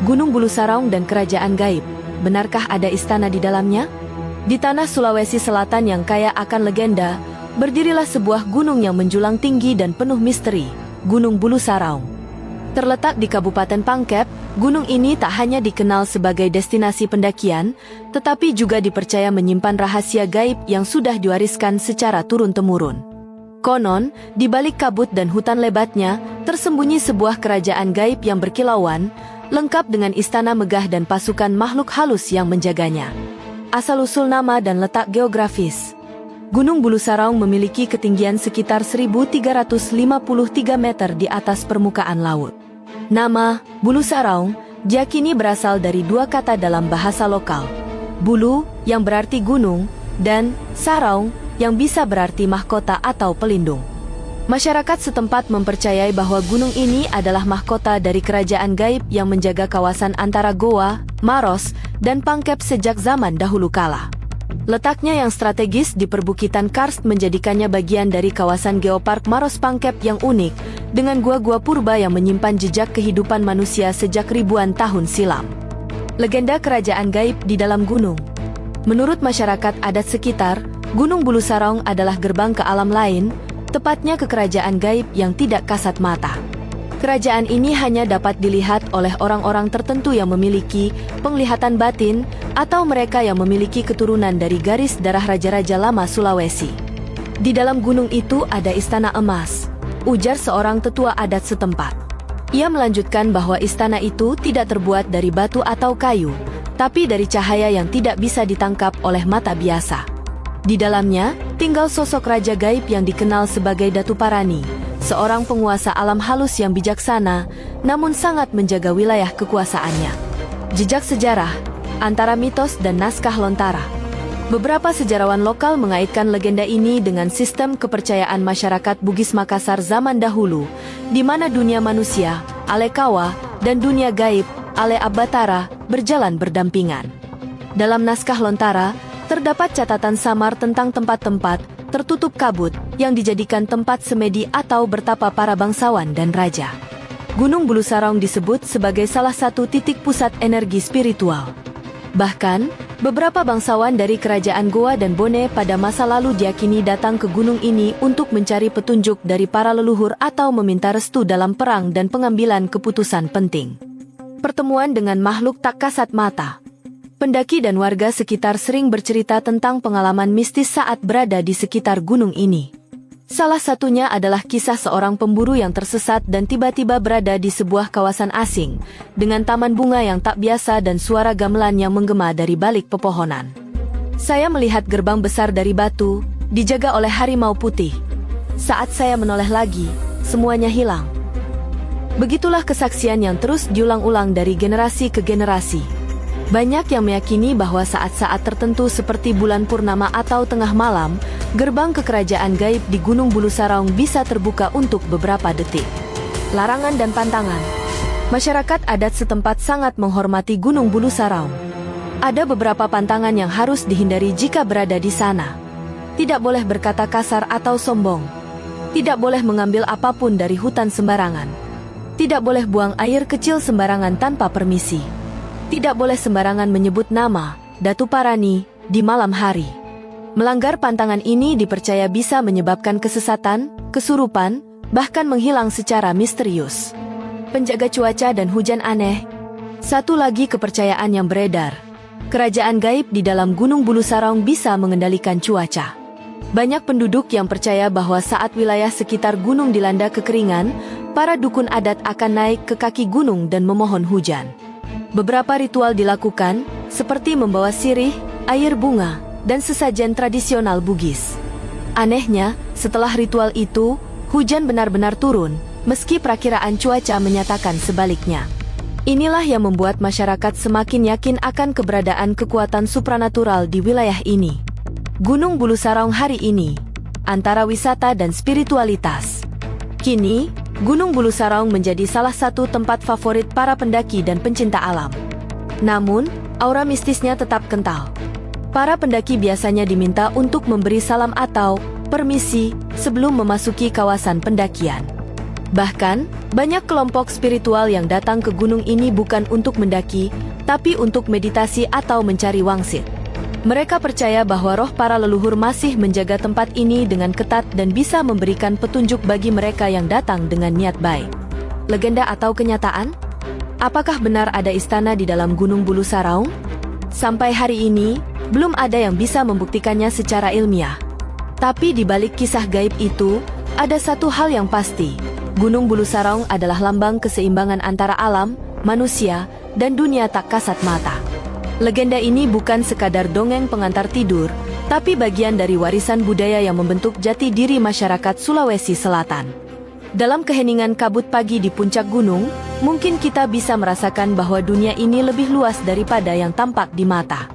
Gunung Bulu Saraung dan Kerajaan Gaib, benarkah ada istana di dalamnya? Di tanah Sulawesi Selatan yang kaya akan legenda, berdirilah sebuah gunung yang menjulang tinggi dan penuh misteri, Gunung Bulu Saraung. Terletak di Kabupaten Pangkep, gunung ini tak hanya dikenal sebagai destinasi pendakian, tetapi juga dipercaya menyimpan rahasia gaib yang sudah diwariskan secara turun-temurun. Konon, di balik kabut dan hutan lebatnya, tersembunyi sebuah kerajaan gaib yang berkilauan, lengkap dengan istana megah dan pasukan makhluk halus yang menjaganya. Asal-usul nama dan letak geografis. Gunung Bulu Saraung memiliki ketinggian sekitar 1.353 meter di atas permukaan laut. Nama, Bulu Saraung, diyakini berasal dari dua kata dalam bahasa lokal. Bulu, yang berarti gunung, dan Saraung, yang bisa berarti mahkota atau pelindung. Masyarakat setempat mempercayai bahwa gunung ini adalah mahkota dari kerajaan gaib yang menjaga kawasan antara Goa, Maros, dan Pangkep sejak zaman dahulu kala. Letaknya yang strategis di perbukitan karst menjadikannya bagian dari kawasan Geopark Maros Pangkep yang unik, dengan gua-gua purba yang menyimpan jejak kehidupan manusia sejak ribuan tahun silam. Legenda kerajaan gaib di dalam gunung. Menurut masyarakat adat sekitar, Gunung Bulu Saraung adalah gerbang ke alam lain, tepatnya ke kerajaan gaib yang tidak kasat mata. Kerajaan ini hanya dapat dilihat oleh orang-orang tertentu yang memiliki penglihatan batin atau mereka yang memiliki keturunan dari garis darah raja-raja lama Sulawesi. Di dalam gunung itu ada istana emas, ujar seorang tetua adat setempat. Ia melanjutkan bahwa istana itu tidak terbuat dari batu atau kayu, tapi dari cahaya yang tidak bisa ditangkap oleh mata biasa. Di dalamnya, tinggal sosok raja gaib yang dikenal sebagai Datu Parani, seorang penguasa alam halus yang bijaksana, namun sangat menjaga wilayah kekuasaannya. Jejak sejarah, antara mitos dan naskah lontara. Beberapa sejarawan lokal mengaitkan legenda ini dengan sistem kepercayaan masyarakat Bugis Makassar zaman dahulu, di mana dunia manusia, Alekawa, dan dunia gaib, Ale Abatara, berjalan berdampingan. Dalam naskah lontara, terdapat catatan samar tentang tempat-tempat tertutup kabut yang dijadikan tempat semedi atau bertapa para bangsawan dan raja. Gunung Bulu Saraung disebut sebagai salah satu titik pusat energi spiritual. Bahkan, beberapa bangsawan dari kerajaan Goa dan Bone pada masa lalu diyakini datang ke gunung ini untuk mencari petunjuk dari para leluhur atau meminta restu dalam perang dan pengambilan keputusan penting. Pertemuan dengan makhluk tak kasat mata. Pendaki dan warga sekitar sering bercerita tentang pengalaman mistis saat berada di sekitar gunung ini. Salah satunya adalah kisah seorang pemburu yang tersesat dan tiba-tiba berada di sebuah kawasan asing, dengan taman bunga yang tak biasa dan suara gamelan yang menggema dari balik pepohonan. Saya melihat gerbang besar dari batu, dijaga oleh harimau putih. Saat saya menoleh lagi, semuanya hilang. Begitulah kesaksian yang terus diulang-ulang dari generasi ke generasi. Banyak yang meyakini bahwa saat-saat tertentu seperti bulan purnama atau tengah malam, gerbang ke kerajaan gaib di Gunung Bulu Saraung bisa terbuka untuk beberapa detik. Larangan dan pantangan. Masyarakat adat setempat sangat menghormati Gunung Bulu Saraung. Ada beberapa pantangan yang harus dihindari jika berada di sana. Tidak boleh berkata kasar atau sombong. Tidak boleh mengambil apapun dari hutan sembarangan. Tidak boleh buang air kecil sembarangan tanpa permisi. Tidak boleh sembarangan menyebut nama Datu Parani di malam hari. Melanggar pantangan ini dipercaya bisa menyebabkan kesesatan, kesurupan, bahkan menghilang secara misterius. Penjaga cuaca dan hujan aneh. Satu lagi kepercayaan yang beredar. Kerajaan gaib di dalam Gunung Bulu Saraung bisa mengendalikan cuaca. Banyak penduduk yang percaya bahwa saat wilayah sekitar gunung dilanda kekeringan, para dukun adat akan naik ke kaki gunung dan memohon hujan. Beberapa ritual dilakukan, seperti membawa sirih, air bunga, dan sesajen tradisional Bugis. Anehnya, setelah ritual itu, hujan benar-benar turun, meski prakiraan cuaca menyatakan sebaliknya. Inilah yang membuat masyarakat semakin yakin akan keberadaan kekuatan supranatural di wilayah ini. Gunung Bulu Saraung hari ini, antara wisata dan spiritualitas. Kini, Gunung Bulu Saraung menjadi salah satu tempat favorit para pendaki dan pencinta alam. Namun, aura mistisnya tetap kental. Para pendaki biasanya diminta untuk memberi salam atau permisi sebelum memasuki kawasan pendakian. Bahkan, banyak kelompok spiritual yang datang ke gunung ini bukan untuk mendaki, tapi untuk meditasi atau mencari wangsit. Mereka percaya bahwa roh para leluhur masih menjaga tempat ini dengan ketat dan bisa memberikan petunjuk bagi mereka yang datang dengan niat baik. Legenda atau kenyataan? Apakah benar ada istana di dalam Gunung Bulu Saraung? Sampai hari ini, belum ada yang bisa membuktikannya secara ilmiah. Tapi di balik kisah gaib itu, ada satu hal yang pasti. Gunung Bulu Saraung adalah lambang keseimbangan antara alam, manusia, dan dunia tak kasat mata. Legenda ini bukan sekadar dongeng pengantar tidur, tapi bagian dari warisan budaya yang membentuk jati diri masyarakat Sulawesi Selatan. Dalam keheningan kabut pagi di puncak gunung, mungkin kita bisa merasakan bahwa dunia ini lebih luas daripada yang tampak di mata.